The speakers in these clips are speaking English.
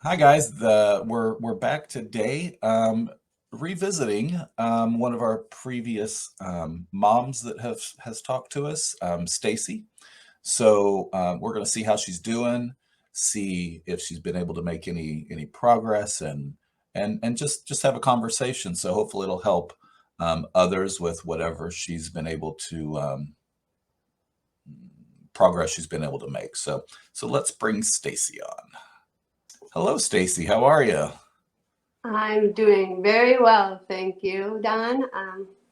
Hi guys, we're back today, revisiting one of our previous moms that has talked to us, Stacy. So we're going to see how she's doing, see if she's been able to make any progress, and just have a conversation. So hopefully it'll help others with whatever she's been able to progress she's been able to make. So let's bring Stacy on. Hello, Stacy. How are you? I'm doing very well, thank you, Don.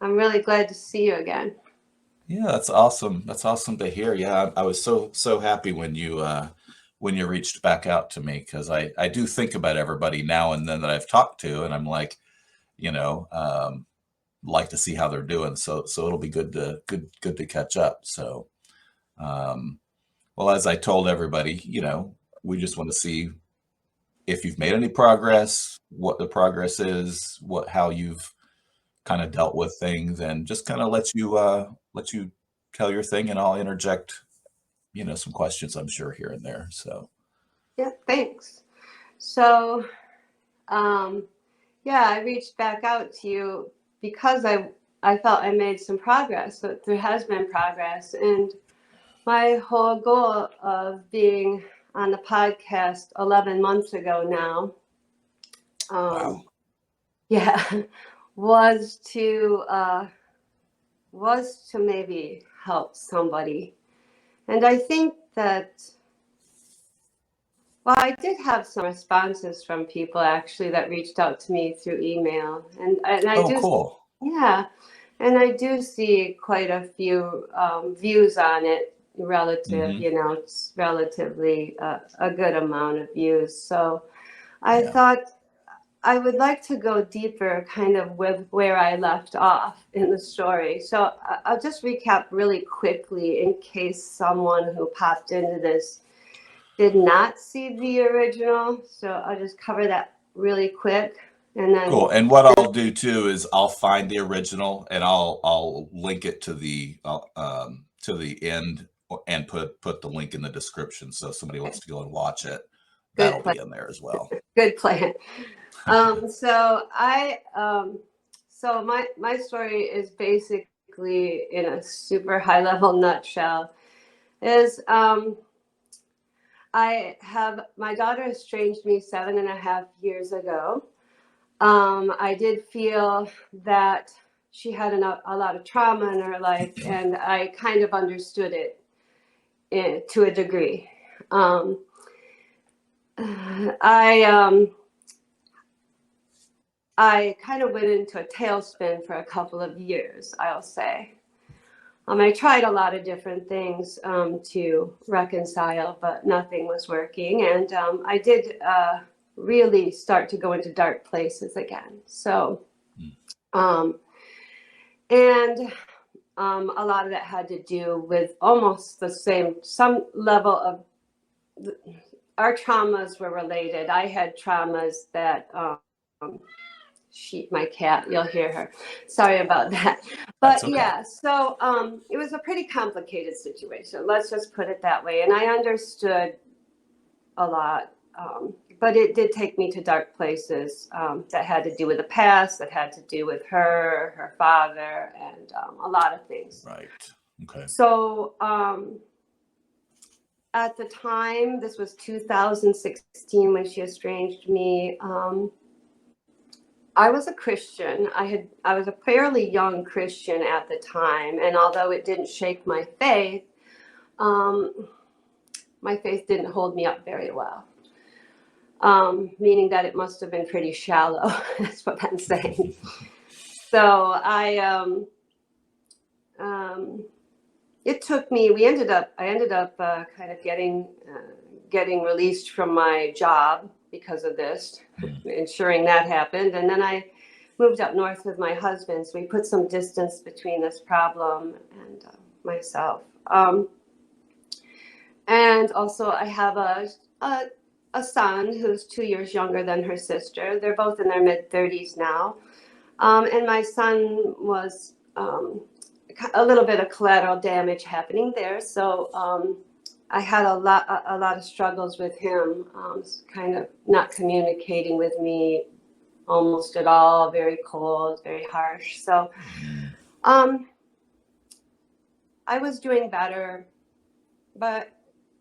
I'm really glad to see you again. Yeah, that's awesome. That's awesome to hear. Yeah, I was so happy when you reached back out to me because I do think about everybody now and then that I've talked to, and I'm like, you know, like to see how they're doing. So it'll be good to catch up. So, um, well, as I told everybody, we just want to see if you've made any progress, what the progress is, what how you've kind of dealt with things, and just kind of let you tell your thing, and I'll interject, some questions I'm sure here and there. So Yeah, thanks. So, um, yeah, I reached back out to you because I felt I made some progress. So there has been progress, and my whole goal of being on the podcast 11 months ago now, wow. um, yeah, was to uh, was to maybe help somebody. And I think that, well, I did have some responses from people actually that reached out to me through email, and I Oh, do, cool. yeah, and I do see quite a few views on it. Relative, Hmm. it's relatively a good amount of views. So I Yeah. thought I would like to go deeper, kind of with where I left off in the story. So I'll just recap really quickly in case someone who popped into this did not see the original, so I'll just cover that really quick, and then Cool. And what I'll do too is I'll find the original and I'll link it to the end and put the link in the description. So if somebody wants to go and watch it, good that'll plan. be in there as well. Good plan. So so my story is basically in a super high level nutshell. Is I have my daughter estranged me 7.5 years ago. I did feel that she had a lot of trauma in her life, and I kind of understood it to a degree. Um, I I kind of went into a tailspin for a couple of years, I'll say. I tried a lot of different things to reconcile, but nothing was working, and I did really start to go into dark places again. So, um, and a lot of that had to do with almost the same, some level of our traumas were related. I had traumas that my cat, you'll hear her. Sorry about that. That's But okay. yeah, so it was a pretty complicated situation. Let's just put it that way. And I understood a lot. But it did take me to dark places that had to do with the past, that had to do with her father, and a lot of things. Right. Okay. So at the time, this was 2016 when she estranged me. I was a Christian. I was a fairly young Christian at the time, and although it didn't shake um, my faith didn't hold me up very well. Meaning that it must have been pretty shallow. That's what I'm saying. So um, it took me. I ended up kind of getting released from my job because of this, Mm. ensuring that happened. And then I moved up north with my husband, so we put some distance between this problem and myself. And also, I have a son who's 2 years younger than her sister. They're both in their mid 30s now. And my son was a little bit of collateral damage happening there. So I had a lot of struggles with him, kind of not communicating with me almost at all, very cold, very harsh. So Mm, um, I was doing better, but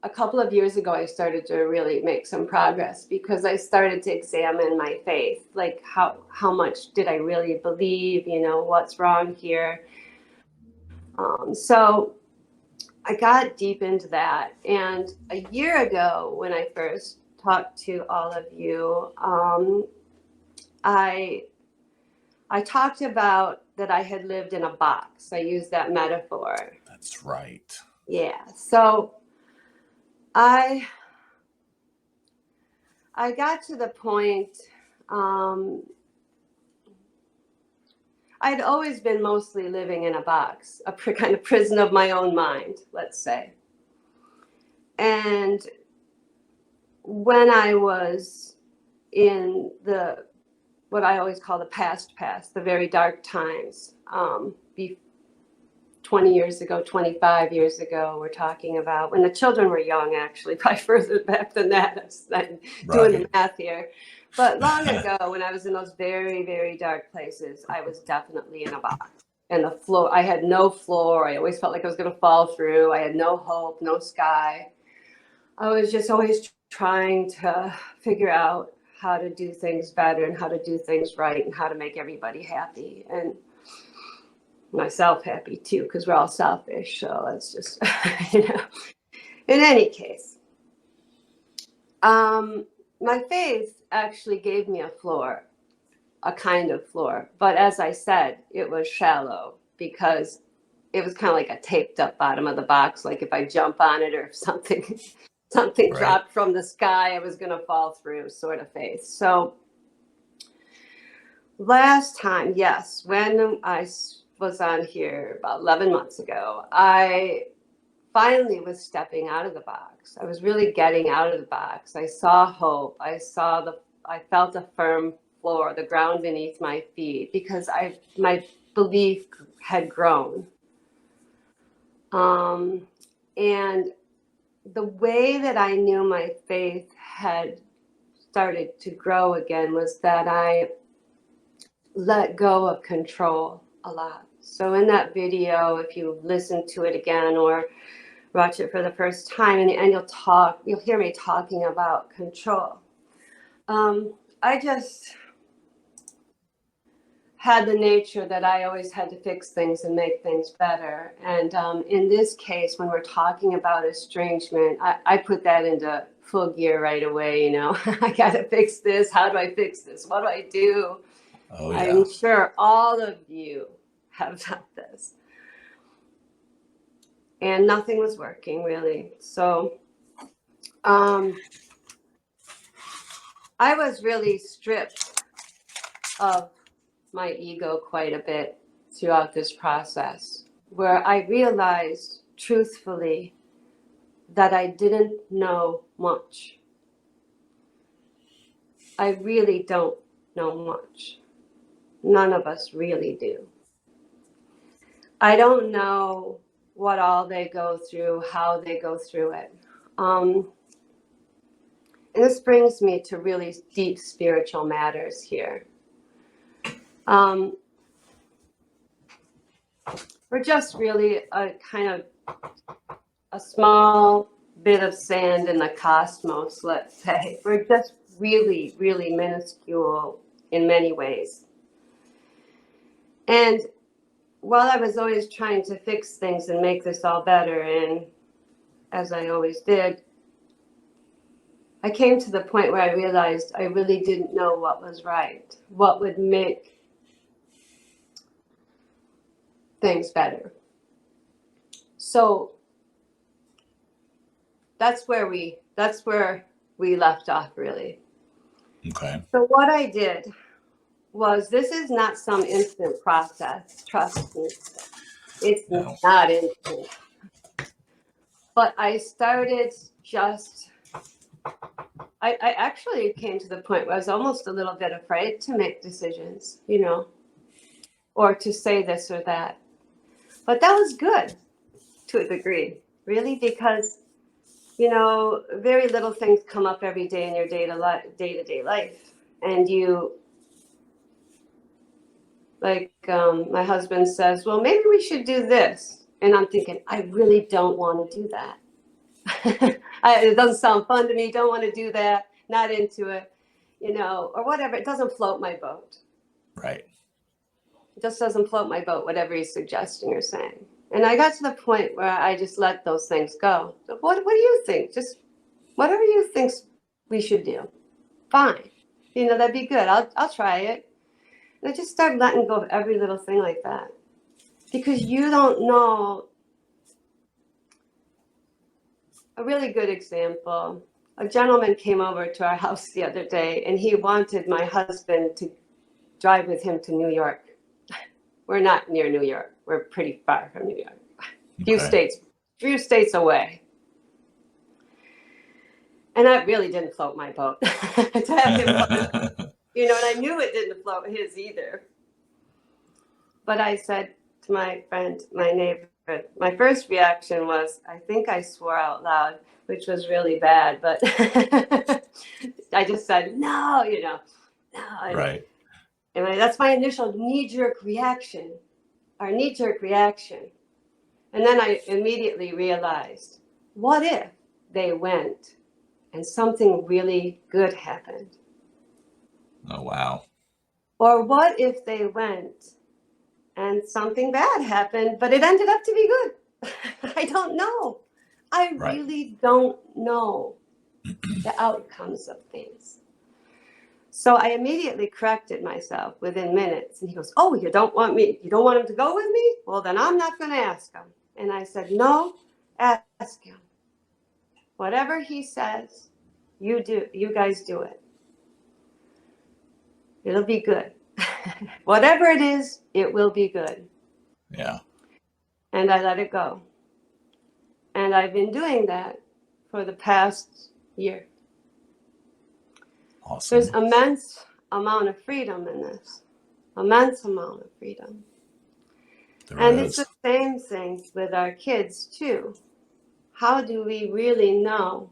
a couple of years ago, I started to really make some progress because I started to examine my faith, like how much did I really believe? What's wrong here? So I got deep into that. And a year ago, when I first talked to all of you, I I talked about that I had lived in a box. I used that metaphor. that's right. Yeah. So I I got to the point. Um, I'd always been mostly living in a box, kind of prison of my own mind, let's say. And when I was in the what I always call the past, the very dark times, 20 years ago, 25 years ago, we're talking about when the children were young, actually, probably further back than that. I'm doing the Right. math here. But long ago, when I was in those very, very dark places, I was definitely in a box. And the floor, I had no floor. I always felt like I was going to fall through. I had no hope, no sky. I was just always trying to figure out how to do things better and how to do things right and how to make everybody happy and myself happy too, because we're all selfish. So it's just, you know. In any case, my faith actually gave me a floor, a kind of floor. But as I said, it was shallow because it was kind of like a taped up bottom of the box. Like if I jump on it or if something Right. dropped from the sky, I was going to fall through, sort of faith. So last time, yes, when I was on here about 11 months ago, I finally was stepping out of the box. I was really getting out of the box. I saw hope. I felt a firm floor, the ground beneath my feet, because my belief had grown. And the way that I knew my faith had started to grow again was that I let go of control a lot. So in that video, if you listen to it again or watch it for the first time, and you'll hear me talking about control. I just had the nature that I always had to fix things and make things better. And in this case, when we're talking about estrangement, I put that into full gear right away. I got to fix this. How do I fix this? What do I do? Oh yeah. I'm sure all of you have done this. And nothing was working really. So I was really stripped of my ego quite a bit throughout this process, where I realized truthfully that I didn't know much. I really don't know much. None of us really do. I don't know what all they go through, how they go through it. And this brings me to really deep spiritual matters here. We're just really a kind of a small bit of sand in the cosmos, let's say. We're just really, really minuscule in many ways. And while I was always trying to fix things and make this all better, and as I always did, I came to the point where I realized I really didn't know what was right, what would make things better. So that's where we left off, really. Okay. So what I did was, this is not some instant process, trust me. It's No. not instant. But I started just, I actually came to the point where I was almost a little bit afraid to make decisions, or to say this or that. But that was good to a degree, really, because you know, very little things come up every day in your day-to-day life. And you, like, my husband says, well, maybe we should do this. And I'm thinking, I really don't want to do that. It doesn't sound fun to me. Don't want to do that. Not into it, you know, or whatever. It doesn't float my boat. Right. It just doesn't float my boat, whatever he's suggesting or saying. And I got to the point where I just let those things go. So what do you think? Just whatever you think we should do. Fine. You know, that'd be good. I'll try it. And I just started letting go of every little thing like that. Because you don't know. A really good example. A gentleman came over to our house the other day and he wanted my husband to drive with him to New York. We're not near New York. We're pretty far from New York. Okay. Few states away. And that really didn't float my boat to have him, you know, and I knew it didn't float his either. But I said to my friend, my neighbor, my first reaction was, I think I swore out loud, which was really bad, but I just said, no, you know, no. Right. And that's my initial knee-jerk reaction, our knee-jerk reaction. And then I immediately realized, what if they went and something really good happened? Oh, wow. Or what if they went and something bad happened, but it ended up to be good? I don't know. I Right. really don't know the outcomes of things. So I immediately corrected myself within minutes. And he goes, oh, you don't want him to go with me? Well, then I'm not going to ask him. And I said, no, ask him. Whatever he says, you guys do it. It'll be good. Whatever it is, it will be good. Yeah. And I let it go. And I've been doing that for the past year. Awesome. There's immense amount of freedom in this. Immense amount of freedom. And it's the same thing with our kids too. How do we really know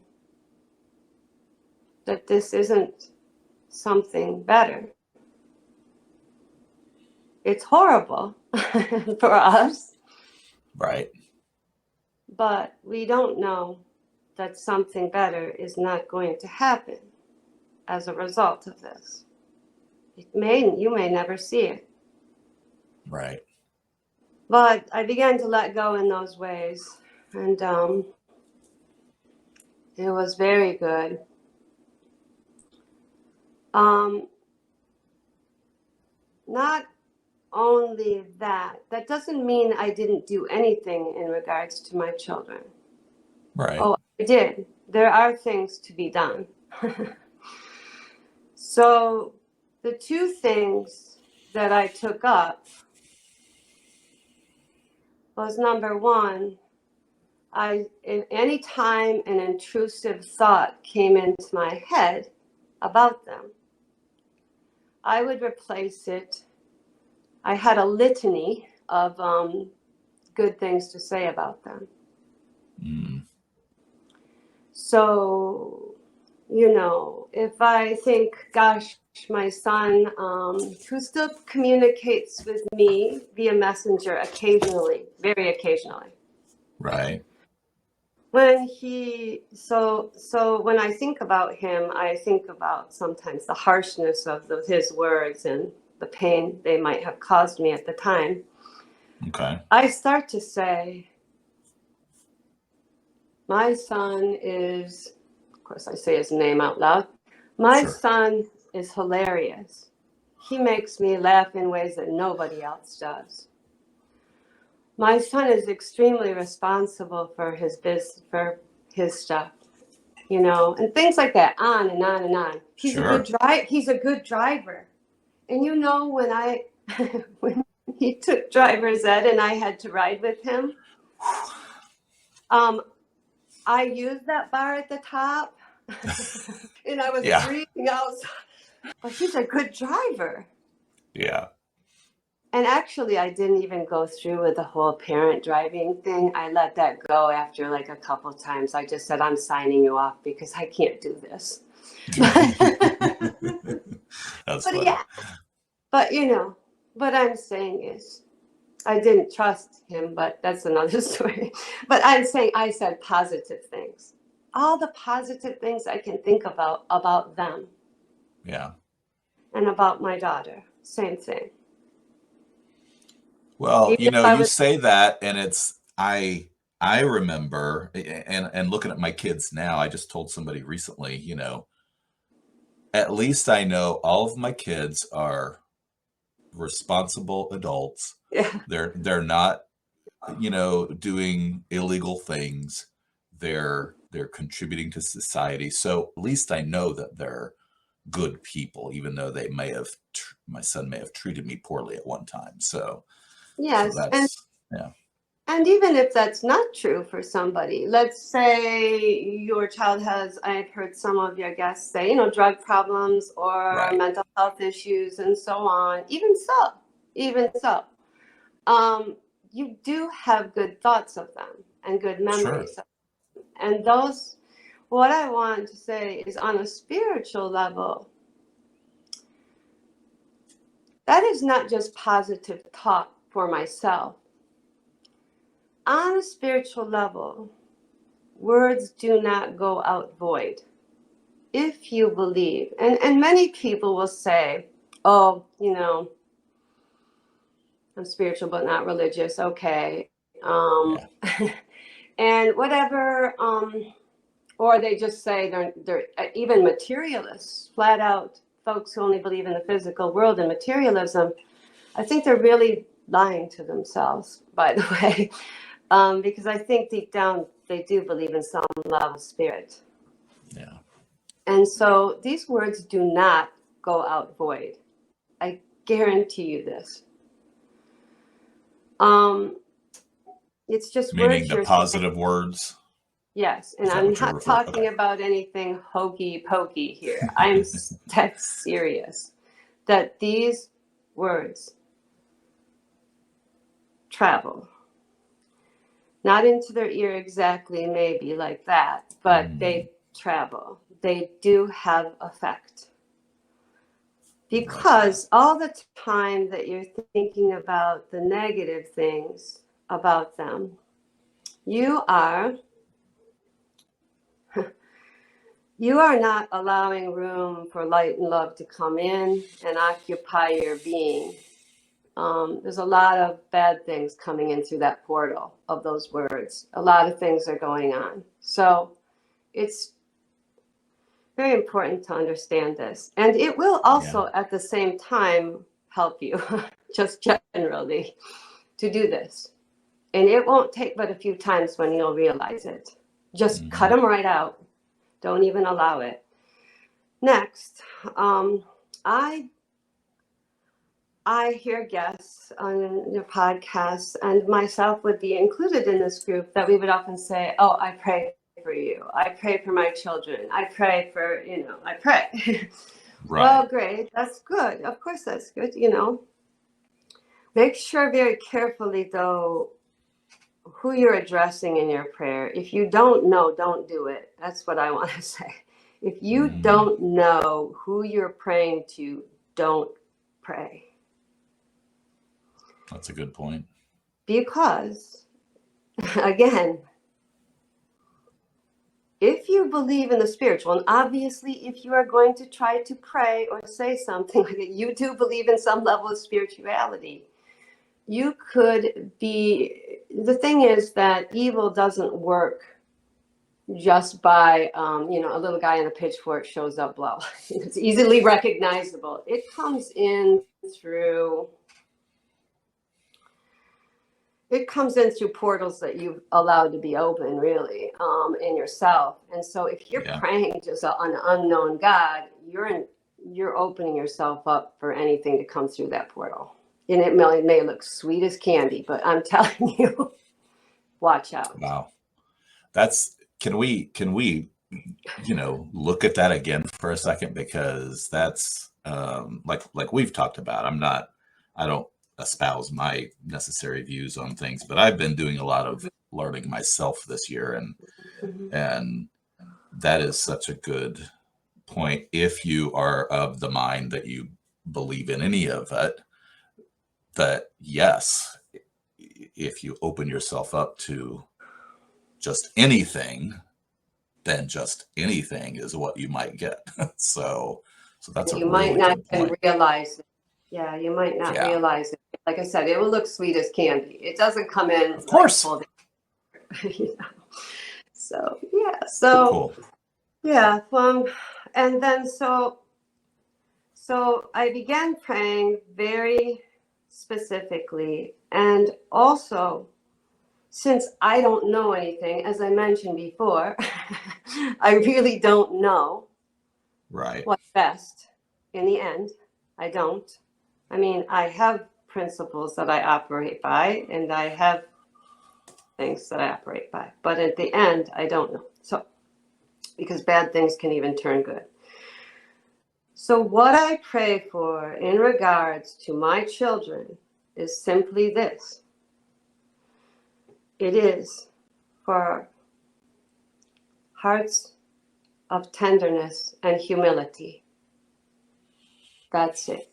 that this isn't something better? It's horrible for us. Right. But we don't know that something better is not going to happen as a result of this. You may never see it. Right. But I began to let go in those ways. And it was very good. Not only that doesn't mean I didn't do anything in regards to my children. Right. Oh, I did. There are things to be done. So the two things that I took up was, number one, any time an intrusive thought came into my head about them, I would replace it. I had a litany of good things to say about them. Mm. So, you know, if I think, gosh, my son, who still communicates with me via messenger occasionally, very occasionally. Right. When when I think about him, I think about sometimes the harshness of his words and the pain they might have caused me at the time. Okay. I start to say, my son is, of course I say his name out loud, my son is hilarious. He makes me laugh in ways that nobody else does. My son is extremely responsible for his stuff, you know, and things like that, on and on and on. He's a good driver. And you know, when when he took driver's ed and I had to ride with him, I used that bar at the top and I was breathing out, but he's a good driver. Yeah. And actually, I didn't even go through with the whole parent driving thing. I let that go after like a couple times. I just said, I'm signing you off because I can't do this. That's But funny. yeah, but what I'm saying is, I didn't trust him, but that's another story. But I'm saying I said positive things. All the positive things I can think about them Yeah. and about my daughter. Same thing. Well, Even if I you was, say that, and I remember, and looking at my kids now, I just told somebody recently, at least I know all of my kids are responsible adults. yeah, They're not, doing illegal things. They're contributing to society. So at least I know that they're good people, even though my son may have treated me poorly at one time. So yes, and that's, yeah. and even if that's not true for somebody, let's say your child has, I've heard some of your guests say, drug problems or Right. mental health issues and so on. Even so, you do have good thoughts of them and good Sure. memories. And those, what I want to say is on a spiritual level, that is not just positive talk for myself. On a spiritual level, words do not go out void. If you believe, and many people will say, oh, I'm spiritual but not religious. Okay. Yeah. And whatever, or they just say they're even materialists, flat out folks who only believe in the physical world and materialism. I think they're really lying to themselves, by the way, because I think deep down they do believe in some level of spirit. Yeah. And so these words do not go out void. I guarantee you this. Um, it's just Meaning words the you're saying. positive words. Yes, and Is that I'm what you're not referring? talking Okay. about anything hokey pokey here. I'm dead serious that these words travel, not into their ear exactly, maybe like that, but Mm, they travel. They do have effect. I like that. Because all the time that you're thinking about the negative things about them, you are you are not allowing room for light and love to come in and occupy your being. There's a lot of bad things coming in through that portal of those words. A lot of things are going on. So it's very important to understand this. And it will Yeah. also, at the same time, help you, just generally, to do this. And it won't take but a few times when you'll realize it. Just cut Hmm. them right out. Don't even allow it. Next, I I hear guests on your podcast, and myself would be included in this group, that we would often say, "Oh, I pray for you. I pray for my children. I pray for, I pray." Right. Well, great. That's good. Of course, that's good. Make sure very carefully, though, who you're addressing in your prayer. If you don't know, don't do it. That's what I want to say. If you Mm, don't know who you're praying to, don't pray. that's a good point. Because, again, if you believe in the spiritual, and obviously, if you are going to try to pray or say something like that, you do believe in some level of spirituality. You could be, the thing is that evil doesn't work just by, a little guy in a pitchfork shows up, blah. It's easily recognizable. It comes in through portals that you've allowed to be open, really, in yourself. And so if you're Yeah. praying to an unknown God, you're opening yourself up for anything to come through that portal. And it may look sweet as candy, but I'm telling you, watch out. Wow. That's, can we, look at that again for a second, because that's, like we've talked about. I don't espouse my necessary views on things, but I've been doing a lot of learning myself this year, and that is such a good point. If you are of the mind that you believe in any of it, that yes, if you open yourself up to just anything, then just anything is what you might get. so that's a You might really not good even point. realize it. Yeah, you might not Yeah, realize it. Like I said, it will look sweet as candy. It doesn't come in of like course. full. You know? So yeah, So cool. yeah, and then so I began praying very specifically, and also since I don't know anything, as I mentioned before, I really don't know Right. what's best in the end. I don't. I mean, I have principles that I operate by, and I have things that I operate by, but at the end, I don't know. So, because bad things can even turn good. So, what I pray for in regards to my children is simply this: it is for hearts of tenderness and humility. That's it.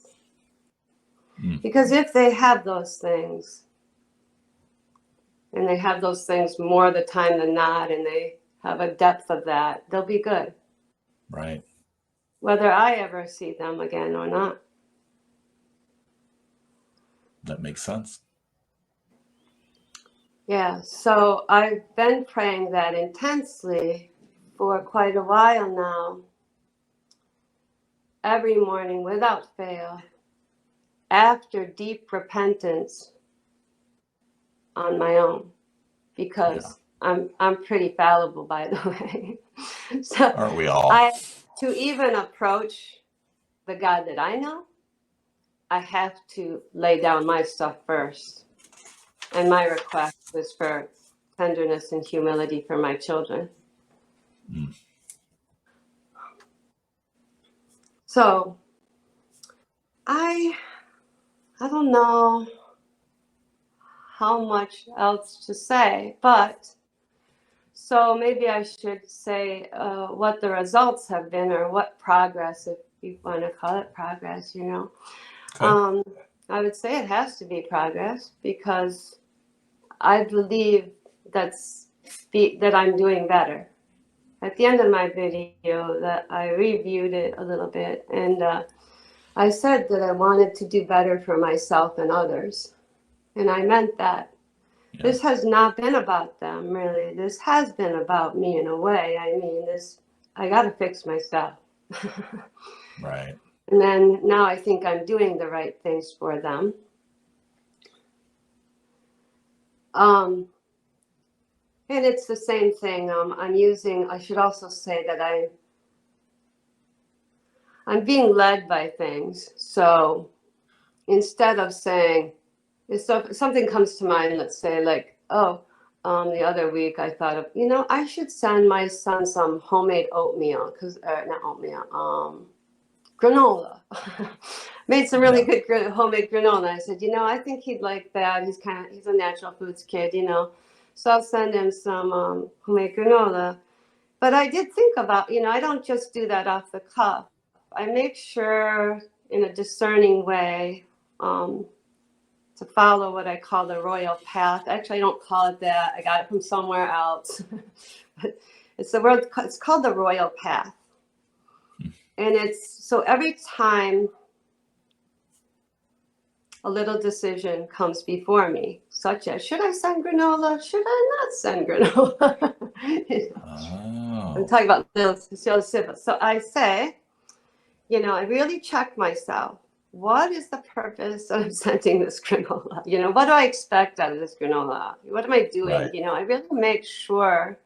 Because if they have those things, and they have those things more of the time than not, and they have a depth of that, they'll be good. Right. Whether I ever see them again or not. That makes sense. Yeah, so I've been praying that intensely for quite a while now, every morning without fail, after deep repentance on my own, because I'm pretty fallible, by the way. So Aren't we all? to even approach the God that I know, I have to lay down my stuff first. And my request was for tenderness and humility for my children. So I don't know how much else to say, but so maybe I should say what the results have been, or what progress, if you want to call it progress, you know. Okay. I would say it has to be progress, because I believe that I'm doing better. At the end of my video, that I reviewed it a little bit, and I said that I wanted to do better for myself and others. And I meant that. Yeah. This has not been about them, really. This has been about me in a way. I mean, I got to fix myself. Right. And then now I think I'm doing the right things for them. And it's the same thing. I should also say that I'm being led by things. So instead of saying, if something comes to mind, let's say like, the other week I thought of, I should send my son some homemade oatmeal, not oatmeal, granola. Made some really good homemade granola. I said, I think he'd like that. He's a natural foods kid, So I'll send him some homemade granola. But I did think about, I don't just do that off the cuff. I make sure in a discerning way to follow what I call the royal path. Actually, I don't call it that. I got it from somewhere else. It's called the royal path. And it's so every time a little decision comes before me, such as, should I send granola? Should I not send granola? I'm talking about little civil. So I say, I really check myself. What is the purpose of sending this granola? What do I expect out of this granola? What am I doing? Right. I really make sure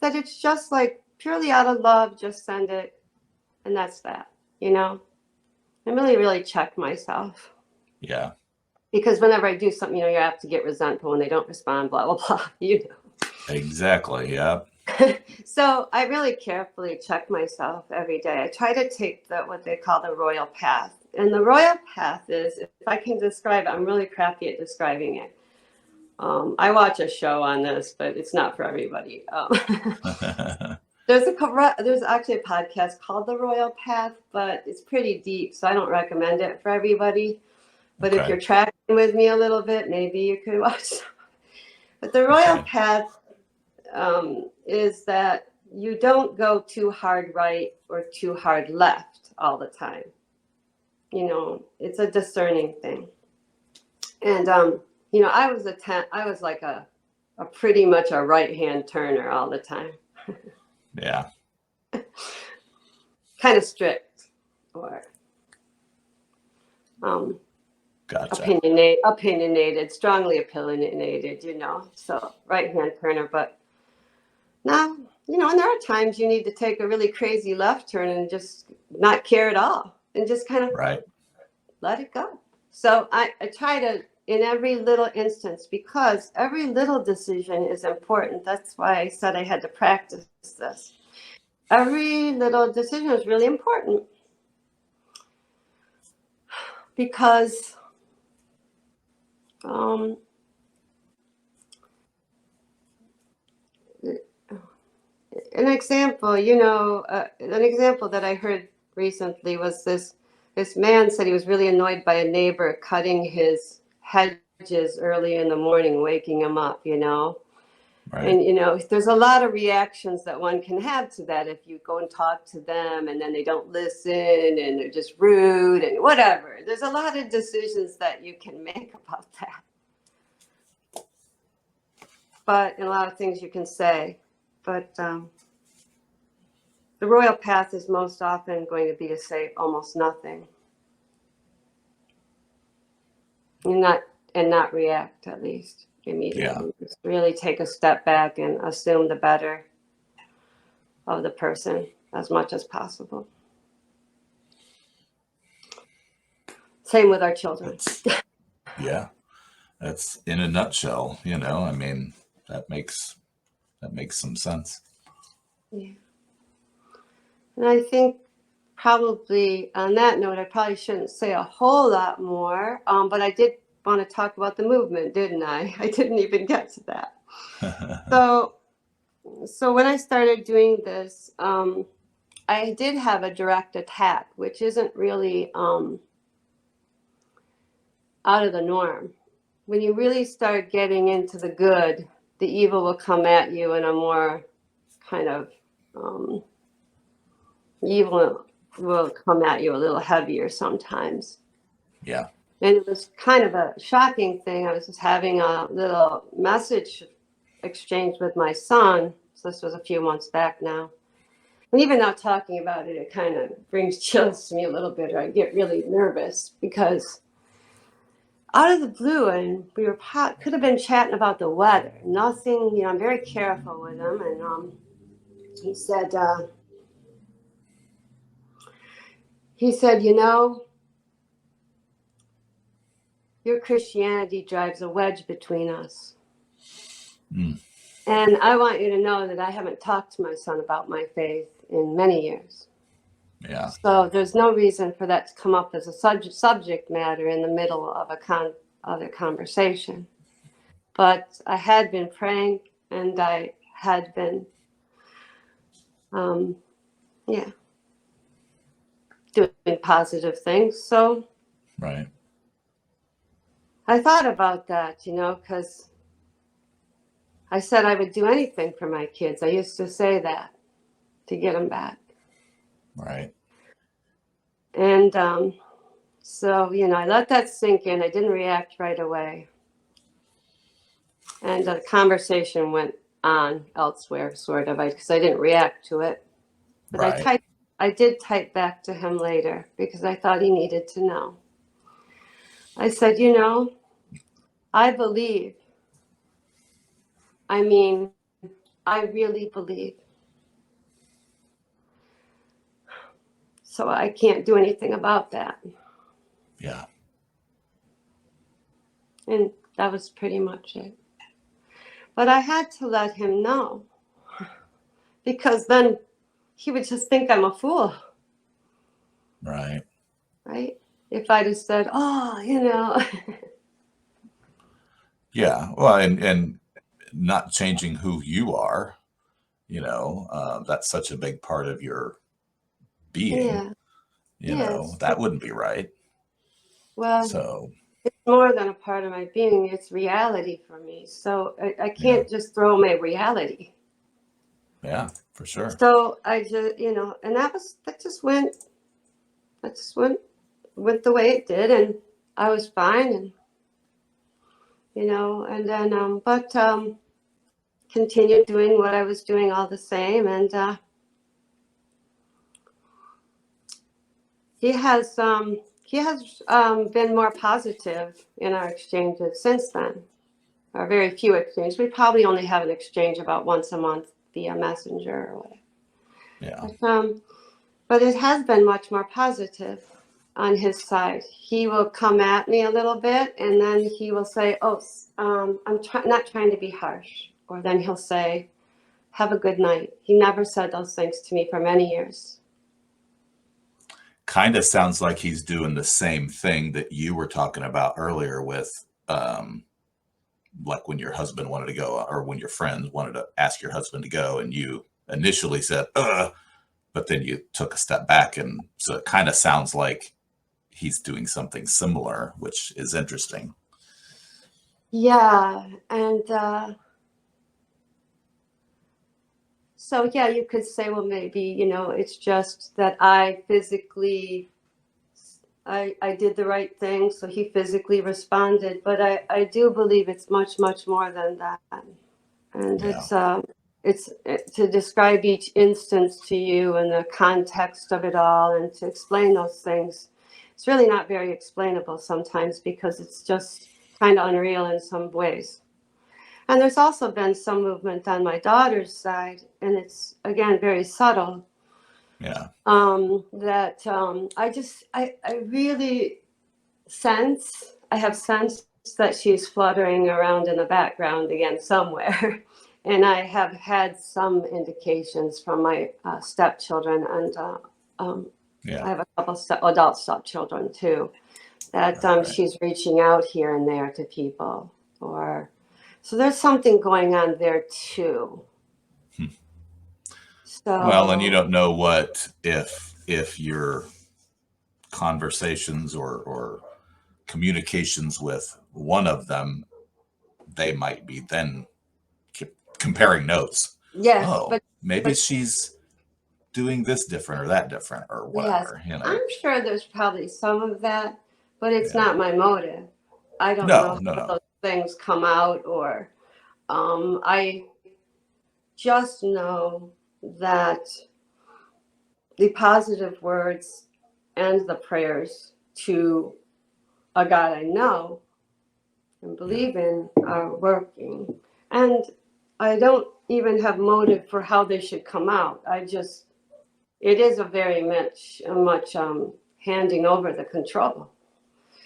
that it's just like purely out of love, just send it. And that's that, I really, really check myself. Yeah. Because whenever I do something, you're apt to get resentful when they don't respond, blah, blah, blah, Exactly. Yeah. So I really carefully check myself every day. I try to take what they call the royal path. And the royal path is, if I can describe it, I'm really crappy at describing it. I watch a show on this, but it's not for everybody. There's actually a podcast called The Royal Path, but it's pretty deep, so I don't recommend it for everybody. But if Okay. you're tracking with me a little bit, maybe you could watch. But the Royal Okay. Path is that you don't go too hard right or too hard left all the time. It's a discerning thing. And I was like a pretty much a right hand turner all the time, Yeah. kind of strict or Gotcha. opinionated, strongly opinionated. So right hand turner, but now, and there are times you need to take a really crazy left turn and just not care at all and just kind of Right. let it go. So I try to, in every little instance, because every little decision is important. That's why I said I had to practice this. Every little decision is really important because an an example that I heard recently was this man said he was really annoyed by a neighbor cutting his hedges early in the morning, waking him up. Right. And there's a lot of reactions that one can have to that if you go and talk to them and then they don't listen and they're just rude and whatever. There's a lot of decisions that you can make about that. But and a lot of things you can say. But the royal path is most often going to be to say almost nothing. And not react, at least immediately. Yeah. Just really take a step back and assume the better of the person as much as possible. Same with our children. That's yeah. That's in a nutshell, I mean, that makes some sense. Yeah. And I think probably on that note, I probably shouldn't say a whole lot more, but I did want to talk about the movement, didn't I? I didn't even get to that. So when I started doing this, I did have a direct attack, which isn't really out of the norm. When you really start getting into the good, the evil will come at you in a more kind of evil will come at you a little heavier sometimes. Yeah. And it was kind of a shocking thing. I was just having a little message exchange with my son. So this was a few months back now. And even now talking about it, it kind of brings chills to me a little bit, or I get really nervous because out of the blue, and we could have been chatting about the weather. Nothing, I'm very careful with him. And he said, your Christianity drives a wedge between us. Mm. And I want you to know that I haven't talked to my son about my faith in many years. Yeah. So there's no reason for that to come up as a subject matter in the middle of a conversation. But I had been praying and I had been, doing positive things. So Right. I thought about that, because I said I would do anything for my kids. I used to say that to get them back. Right. And so, I let that sink in. I didn't react right away. And the conversation went on elsewhere, sort of, because I didn't react to it. But Right. I did type back to him later because I thought he needed to know. I said, I believe. I mean, I really believe. So I can't do anything about that. Yeah. And that was pretty much it. But I had to let him know because then he would just think I'm a fool, Right. right? If I just said, oh, you know. Yeah. Well, and not changing who you are, that's such a big part of your being, Yeah, yes. that wouldn't be right. Well, So, it's more than a part of my being, it's reality for me. So I yeah. can't just throw away reality. Yeah, for sure. So I just, and that just went the way it did, and I was fine, and and then but continued doing what I was doing all the same, and he has been more positive in our exchanges since then. Or very few exchanges. We probably only have an exchange about once a month via messenger or whatever. Yeah. But it has been much more positive on his side. He will come at me a little bit, and then he will say, "Oh, not trying to be harsh," or then he'll say, "Have a good night." He never said those things to me for many years. Kind of sounds like he's doing the same thing that you were talking about earlier with, like when your husband wanted to go, or when your friends wanted to ask your husband to go, and you initially said, but then you took a step back. And so it kind of sounds like he's doing something similar, which is interesting. Yeah, and so yeah, you could say, well, maybe it's just that I did the right thing, so he physically responded. But I do believe it's much, much more than that. And Yeah. to describe each instance to you and the context of it all and to explain those things, it's really not very explainable sometimes because it's just kind of unreal in some ways. And there's also been some movement on my daughter's side, and it's again very subtle. Yeah. That I really I have sensed that she's fluttering around in the background again somewhere. And I have had some indications from my stepchildren, and I Yeah. have a couple adult stepchildren too, that Right. she's reaching out here and there to people. So there's something going on there too. Hmm. Well, and you So don't know what if your conversations or communications with one of them, they might be then comparing notes. yes, Oh, maybe but she's doing this different or that different or yes, whatever, I'm sure there's probably some of that, but it's Yeah. not my motive. I don't No, know no, how no. those things come out, or I just know that the positive words and the prayers to a God I know and Yeah. believe in are working. And I don't even have motive for how they should come out. It is a very much handing over the control.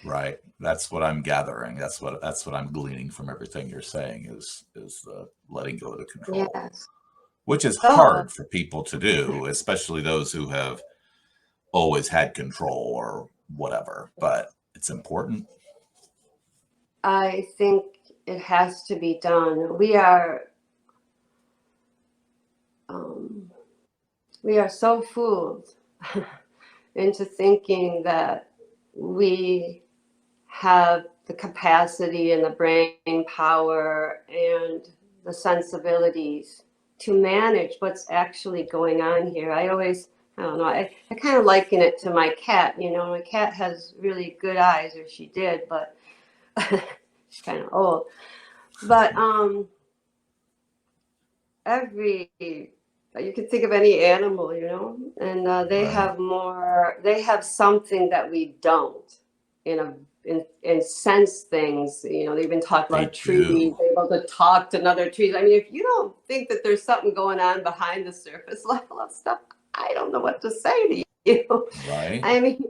Right. That's what I'm gathering. That's what I'm gleaning from everything you're saying is the letting go of the control, Yes. which is So hard for people to do, especially those who have always had control or whatever, but it's important. I think it has to be done. Um, we are so fooled into thinking that we have the capacity and the brain power and the sensibilities to manage what's actually going on here. I don't know, I kind of liken it to my cat. My cat has really good eyes, or she did, but she's kind of old. But every you can think of any animal, and Right. they have something that we don't, in a in sense things. They've been talking They about trees, do. able to talk to other trees. I mean, if you don't think that there's something going on behind the surface level of stuff, I don't know what to say to you. Right. I mean,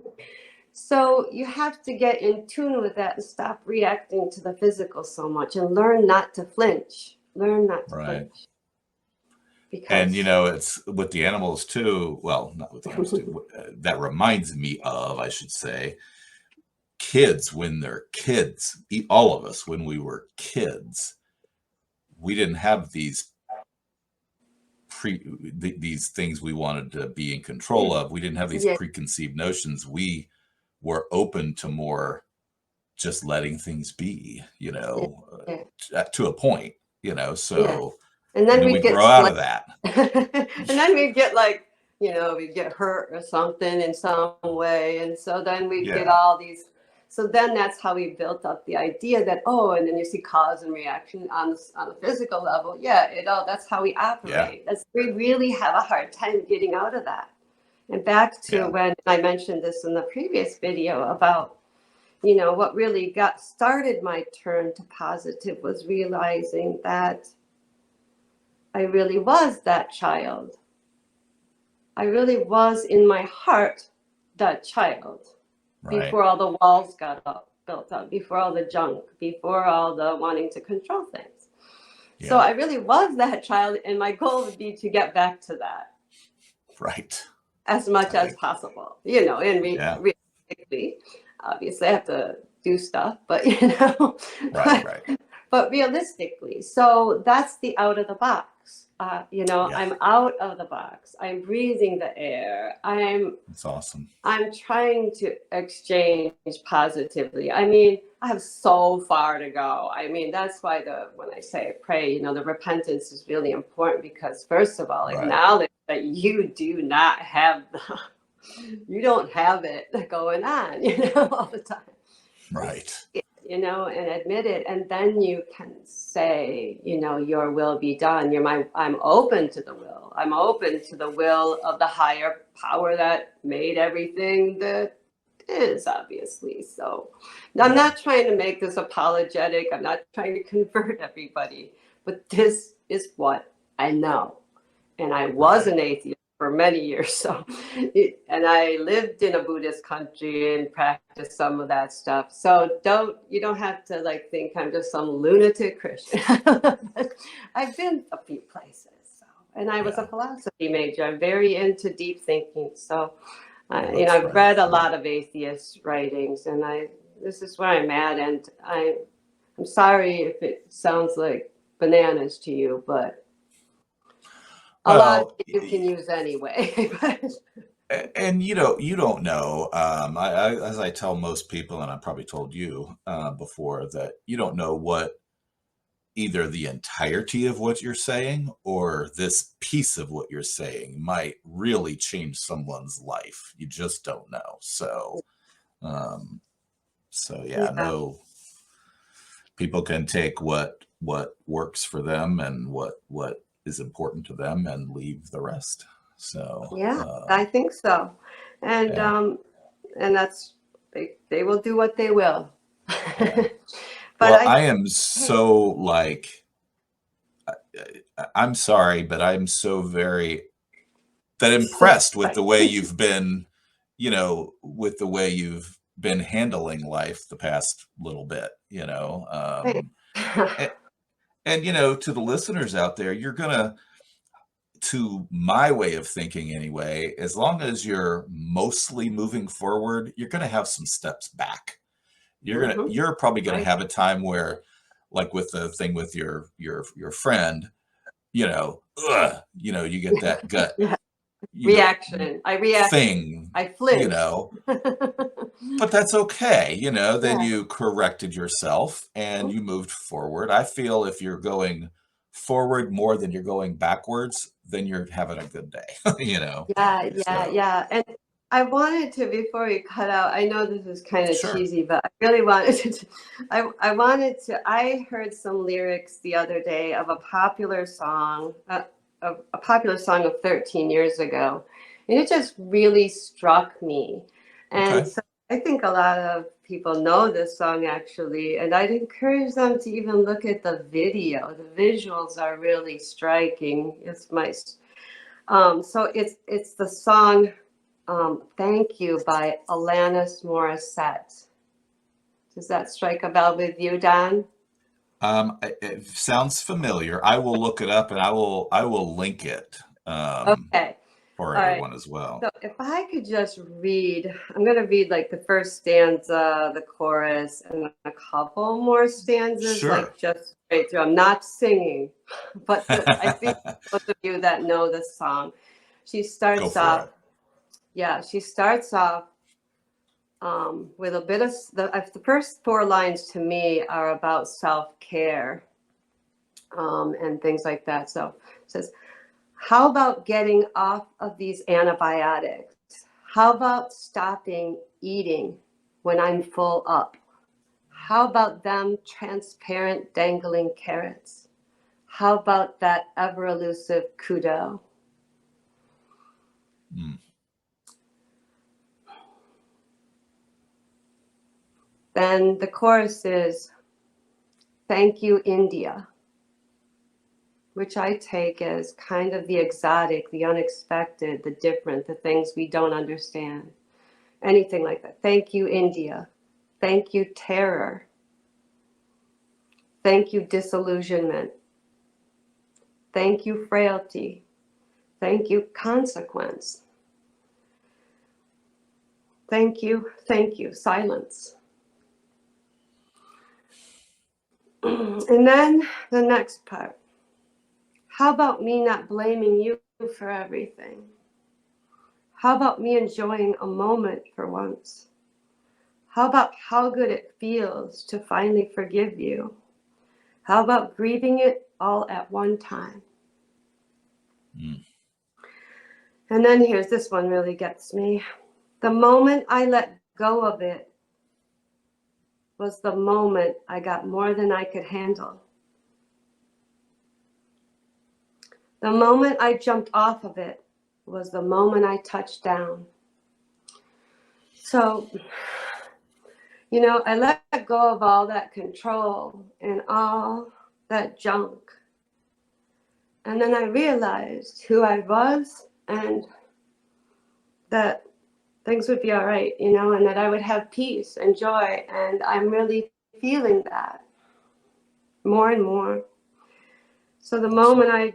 so you have to get in tune with that and stop reacting to the physical so much, and learn not to flinch. Learn not to Right. flinch. And because it's with the animals too. Well, not with the animals too. That reminds me of, I should say, kids when they're kids. All of us when we were kids, we didn't have these things we wanted to be in control of. We didn't have these yeah, preconceived notions. We were open to more just letting things be, yeah, yeah, to a point, yeah. so, And then we we get grow out slight, of that. and then we get like, we get hurt or something in some way, and so then we get Yeah. all these. So then that's how we built up the idea that, oh, and then you see cause and reaction on the physical level. Yeah, that's how we Yeah. operate. We really have a hard time getting out of that. And back to Yeah. when I mentioned this in the previous video about, what really got started my turn to positive was realizing that I really was that child. I really was in my heart that child Right. before all the walls got built up, before all the junk, before all the wanting to control things. So Yeah. I really was that child, and my goal would be to get back to that Right. as much I as think. possible, and Yeah. realistically, obviously I have to do stuff, but Right. but Right. but realistically, so that's the out of the box. Yeah. I'm out of the box. I'm breathing the air. It's awesome. I'm trying to exchange positively. I mean, I have so far to go. I mean, that's why when I say I pray, the repentance is really important because first of all, Right. acknowledge that you do not have you don't have it going on, all the time. Right. And admit it, and then you can say, your will be done. I'm open to the will. I'm open to the will of the higher power that made everything that is, obviously. So I'm Yeah. not trying to make this apologetic. I'm not trying to convert everybody, but this is what I know. And I was Right. an atheist for many years. And I lived in a Buddhist country and practiced some of that stuff. So you don't have to like think I'm just some lunatic Christian. I've been a few places. So, and I was a Yeah. philosophy major. I'm very into deep thinking. So, Well, that's I've right. read a Yeah. lot of atheist writings, and this is where I'm at. And I'm sorry if it sounds like bananas to you, but a lot of Well, it you can use anyway. and you don't know. As I tell most people, and I probably told you before, that you don't know what either the entirety of what you're saying or this piece of what you're saying might really change someone's life. You just don't know. Um, so yeah, Yeah, no, people can take what works for them and what is important to them and leave the rest. So yeah, I think so. And yeah, um, and that's they will do what they will. yeah. But Well, I I am hey, so like, I'm sorry, but I'm so very that so impressed with the way you've been, with the way you've been handling life the past little bit, hey. and, and to the listeners out there, you're gonna, to my way of thinking anyway, as long as you're mostly moving forward, you're gonna have some steps back. Mhm, You're probably gonna right. have a time where, like with the thing with your friend, you get that gut, Yeah, you know, reaction. I reacted. thing, I you flinched. know, but that's okay. Then Yeah. you corrected yourself and you moved forward. I feel if you're going forward more than you're going backwards, then you're having a good day, Yeah, yeah, So yeah. And I wanted to, before we cut out, I know this is kind of sure. cheesy, but I really wanted to, I heard some lyrics the other day of a popular song, a popular song of 13 years ago. And it just really struck me. And Okay. so I think a lot of people know this song actually, and I'd encourage them to even look at the video. The visuals are really striking. So it's the song "Thank You" by Alanis Morissette. Does that strike a bell with you, Don? It sounds familiar. I will look it up and I will link it Okay. for All right. everyone as well. So if I could just read, I'm going to read like the first stanza, the chorus, and a couple more stanzas, Sure. like just straight through. I'm not singing, but I think those of you that know the song, she Go starts for off, it. yeah, she starts off with a bit of the first four lines to me are about self-care and things like that. So it says, how about getting off of these antibiotics? How about stopping eating when I'm full up? How about them transparent dangling carrots? How about that ever elusive kudo? Mm. Then the chorus is, thank you, India, which I take as kind of the exotic, the unexpected, the different, the things we don't understand. Anything like that. Thank you, India. Thank you, terror. Thank you, disillusionment. Thank you, frailty. Thank you, consequence. Thank you, silence. And then the next part. How about me not blaming you for everything? How about me enjoying a moment for once? How about how good it feels to finally forgive you? How about grieving it all at one time? Mm. And then here's this one really gets me. The moment I let go of it was the moment I got more than I could handle. The moment I jumped off of it was the moment I touched down. So, I let go of all that control and all that junk. And then I realized who I was and that things would be all right, and that I would have peace and joy. And I'm really feeling that more and more. So the moment I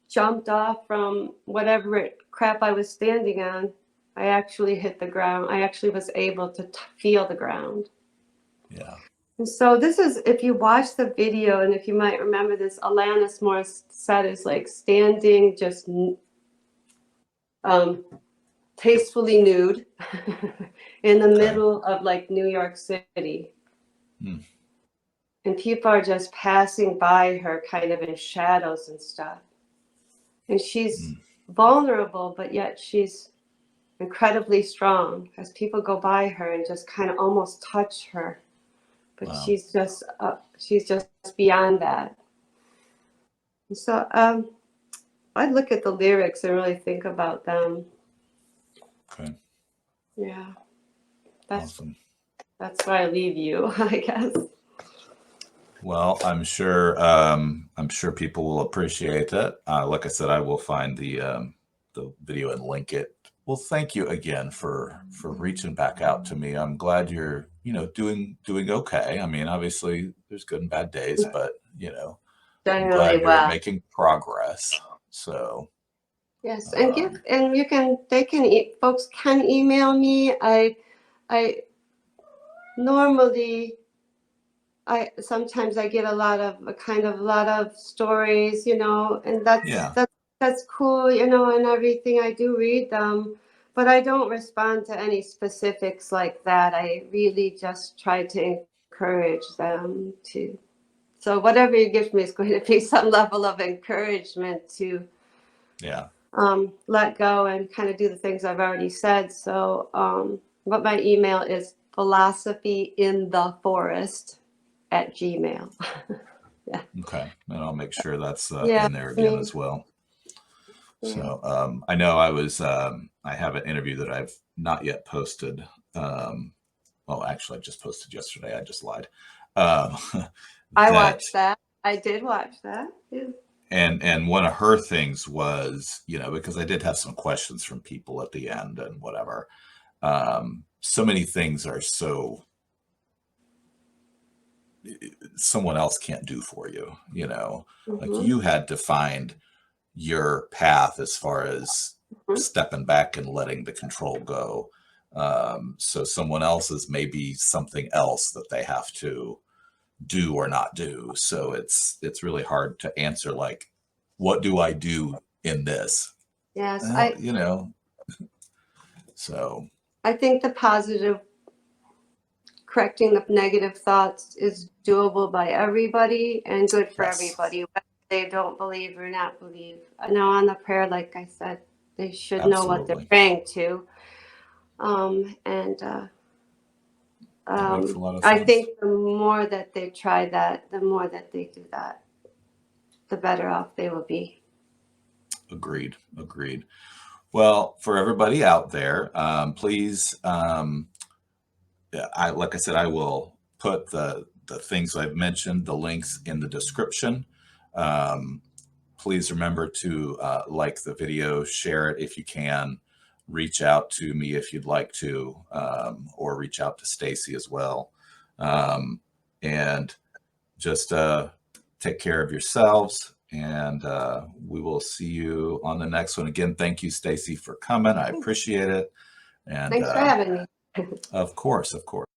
jumped off from whatever crap I was standing on, I actually hit the ground. I actually was able to feel the ground. Yeah. And so this is, if you watch the video, and if you might remember this, Alanis Morissette is like standing just tastefully nude in the middle of like New York City. Mm. And people are just passing by her kind of in shadows and stuff. And she's vulnerable, but yet she's incredibly strong as people go by her and just kind of almost touch her. But Wow. she's just beyond that. And so I look at the lyrics and really think about them. Okay. Yeah, Awesome. that's where I leave you, I guess. Well, I'm sure people will appreciate it. Like I said, I will find the video and link it. Well, thank you again for reaching back out to me. I'm glad you're doing okay. I mean, obviously there's good and bad days, but I'm Generally glad you're well. making progress. So Yes, and folks can email me. I normally sometimes I get a lot of stories, and yeah, that's cool, and everything. I do read them, but I don't respond to any specifics like that. I really just try to encourage them to. So whatever you give me is going to be some level of encouragement to yeah. let go and kind of do the things I've already said. So, but my email is philosophyintheforest@gmail. Yeah. Okay, and I'll make sure that's Yeah. in there I again mean, as well. yeah. So I know I have an interview that I've not yet posted. Well, actually, I just posted yesterday. I just lied. Um, I that watched that. I did watch that. Yeah. and one of her things was, because I did have some questions from people at the end and whatever. So many things are so someone else can't do for you, you know, like Mhm. you had to find your path as far as Mhm. stepping back and letting the control go. So someone else is maybe something else that they have to do or not do. So it's really hard to answer like, what do I do in this? Yes, You know, so I think the positive, correcting the negative thoughts is doable by everybody and good for yes, everybody, whether they don't believe or not believe. I know on the prayer, like I said, they should know what they're absolutely. praying to. And That makes a lot of I sense. think the more that they try that, the more that they do that, the better off they will be. Agreed. Agreed. Well, for everybody out there, please, yeah, like I said, I will put the things I've mentioned, the links in the description. Um, please remember to like the video, share it if you can, reach out to me if you'd like to, or reach out to Stacy as well. Um, and just take care of yourselves, and we will see you on the next one. Again, thank you, Stacy, for coming. I appreciate it. And Thanks for having me. of course, of course.